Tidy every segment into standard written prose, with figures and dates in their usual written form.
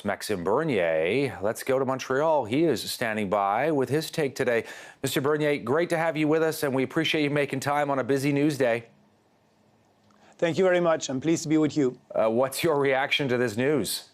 Maxime Bernier. Let's go to Montreal. He is standing by with his take today. Mr. Bernier, great to have you with us, and we appreciate you making time on a busy news day. Thank you very much. I'm pleased to be with you. What's your reaction to this news?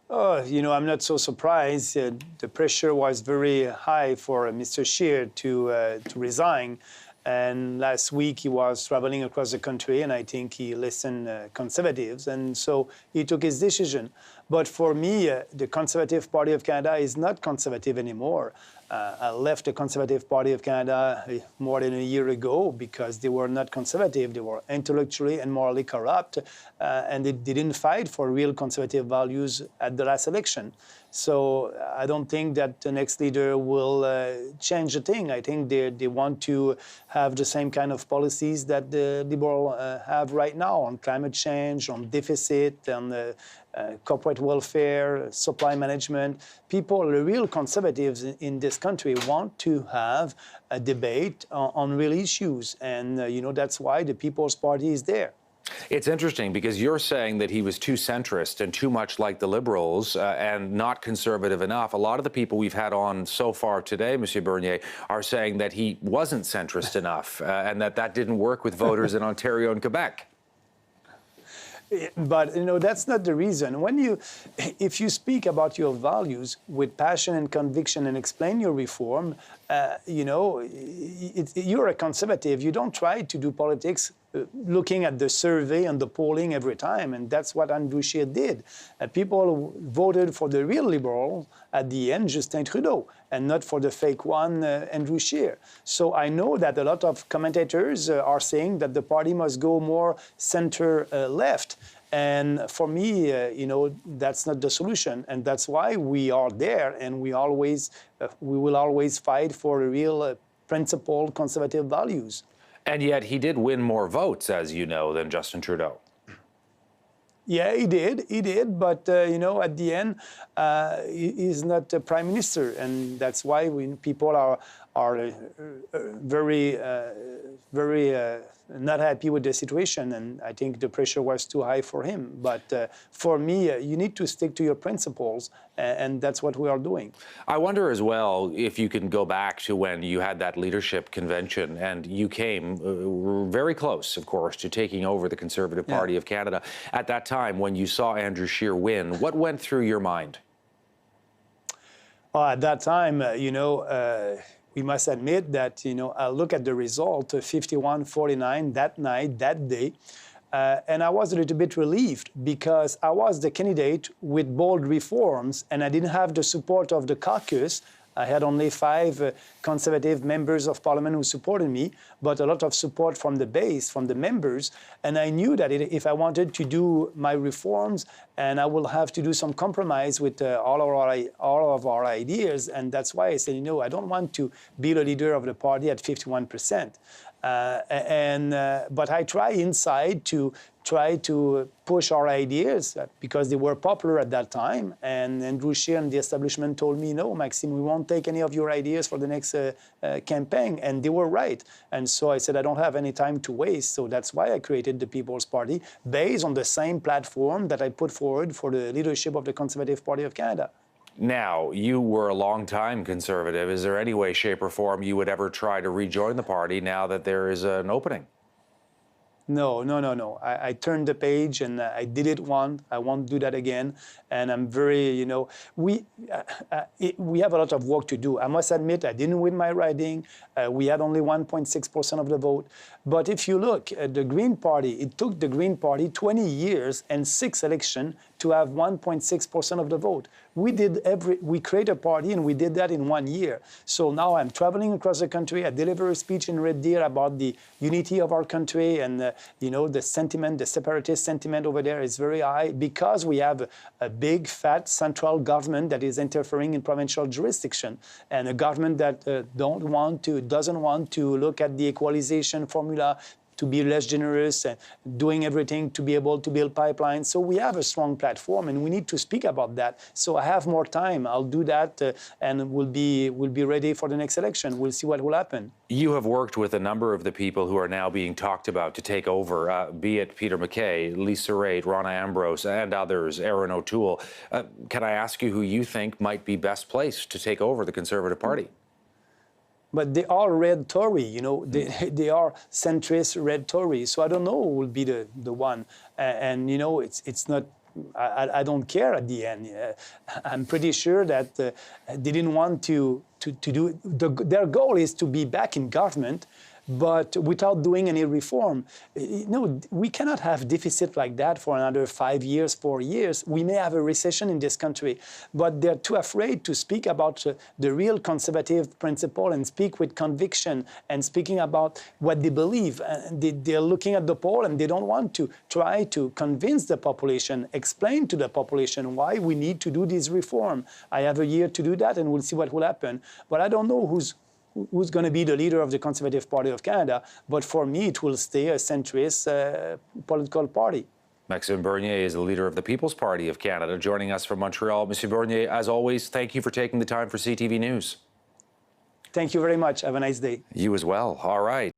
I'm not so surprised. The pressure was very high for Mr. Scheer to resign. And last week he was traveling across the country, and I think he listened conservatives, and so he took his decision. But for me, the Conservative Party of Canada is not conservative anymore. I left the Conservative Party of Canada more than a year ago because they were not conservative. They were intellectually and morally corrupt, and they didn't fight for real conservative values at the last election. So I don't think that the next leader will change a thing. I think they want to have the same kind of policies that the Liberals have right now on climate change, on deficit, on corporate welfare, supply management. People, the real conservatives in this country, want to have a debate on real issues. And, that's why the People's Party is there. It's interesting because you're saying that he was too centrist and too much like the Liberals and not conservative enough. A lot of the people we've had on so far today, Monsieur Bernier, are saying that he wasn't centrist enough and that didn't work with voters in Ontario and Quebec. But, that's not the reason. If you speak about your values with passion and conviction and explain your reform, you're a conservative. You don't try to do politics looking at the survey and the polling every time, and that's what Andrew Scheer did. People voted for the real Liberal at the end, Justin Trudeau, and not for the fake one, Andrew Scheer. So I know that a lot of commentators are saying that the party must go more center-left. And for me, that's not the solution, and that's why we are there, and we will always fight for real principled conservative values. And yet he did win more votes, as you know, than Justin Trudeau. Yeah, he did. But, at the end, he's not the prime minister. And that's why people are very not happy with the situation. And I think the pressure was too high for him. But for me, you need to stick to your principles. And that's what we are doing. I wonder as well if you can go back to when you had that leadership convention and you came very close, of course, to taking over the Conservative Party of Canada. At that time, when you saw Andrew Scheer win, what went through your mind? At that time, we must admit that, I look at the result, 51-49 that night, that day, and I was a little bit relieved because I was the candidate with bold reforms and I didn't have the support of the caucus. I had only 5 Conservative members of Parliament who supported me, but a lot of support from the base, from the members. And I knew that if I wanted to do my reforms, and I will have to do some compromise with all of our ideas. And that's why I said, I don't want to be the leader of the party at 51%. But I try inside to push our ideas because they were popular at that time. And Andrew Scheer and the establishment told me, no, Maxime, we won't take any of your ideas for the next campaign. And they were right. And so I said, I don't have any time to waste. So that's why I created the People's Party based on the same platform that I put forward for the leadership of the Conservative Party of Canada. Now, you were a long-time Conservative. Is there any way, shape, or form you would ever try to rejoin the party now that there is an opening? No. I turned the page and I did it once. I won't do that again. And I'm very, we have a lot of work to do. I must admit, I didn't win my riding. We had only 1.6% of the vote. But if you look at the Green Party, it took the Green Party 20 years and 6 elections to have 1.6% of the vote. We created a party and we did that in 1 year. So now I'm traveling across the country. I deliver a speech in Red Deer about the unity of our country and the sentiment, the separatist sentiment over there is very high because we have a big, fat central government that is interfering in provincial jurisdiction and a government that doesn't want to look at the equalization formula, to be less generous and doing everything to be able to build pipelines. So we have a strong platform, and we need to speak about that. So I have more time. I'll do that, and we'll be ready for the next election. We'll see what will happen. You have worked with a number of the people who are now being talked about to take over, be it Peter MacKay, Lisa Raitt, Rona Ambrose, and others, Aaron O'Toole. Can I ask you who you think might be best placed to take over the Conservative Party? But they are red Tory, you know, they are centrist red Tory. So I don't know who will be the one. And you know, it's not, I don't care at the end. I'm pretty sure that they didn't want to do, their goal is to be back in government, but without doing any reform. No, we cannot have deficit like that for another 5 years, 4 years. We may have a recession in this country, but they're too afraid to speak about the real conservative principle and speak with conviction and speaking about what they believe. They're looking at the poll and they don't want to try to convince the population, explain to the population why we need to do this reform. I have a year to do that, and we'll see what will happen. But I don't know who's going to be the leader of the Conservative Party of Canada, but for me, it will stay a centrist political party. Maxime Bernier is the leader of the People's Party of Canada, joining us from Montreal. Monsieur Bernier, as always, thank you for taking the time for CTV News. Thank you very much. Have a nice day. You as well. All right.